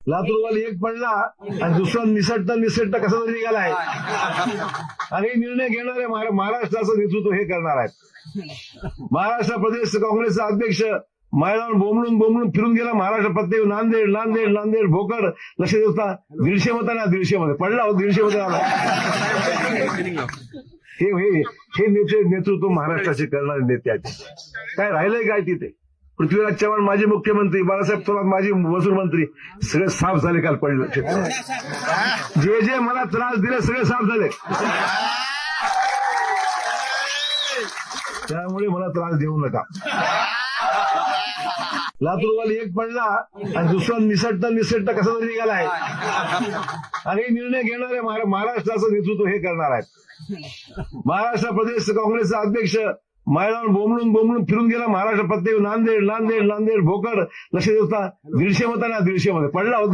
लातूरवाली एक पडला आणि दुसरा निसटता कसा तरी निघालाय. आणि निर्णय घेणारे महाराष्ट्राचं नेतृत्व हे करणार आहेत. महाराष्ट्र प्रदेश काँग्रेसचा अध्यक्ष महिलांवर बोंबलून फिरून गेला. महाराष्ट्र प्रत्येक नांदेड भोकर लक्ष देता 150 मतांना 150 मध्ये पडला. 150 मध्ये आला. हे नेतृत्व महाराष्ट्राचे करणारे नेते आहेत. काय राहिलंय काय तिथे? पृथ्वीराज चव्हाण माजी मुख्यमंत्री, बाळासाहेब थोरात माजी महसूल मंत्री, सगळे साफ झाले. काल पडलं जे मला त्रास दिले सगळे साफ झाले. त्यामुळे मला त्रास देऊ नका. लातूरवाली एक पडला आणि दुसरा निसटता कसा तरी निघालाय. आणि निर्णय घेणारे महाराष्ट्राचं नेतृत्व हे करणार आहेत. महाराष्ट्र प्रदेश काँग्रेसचा अध्यक्ष महिलांवर बोंबलून फिरून गेला. महाराष्ट्र प्रत्येक नांदेड भोकर लक्ष देता 150 मतांना 150 मध्ये पडला.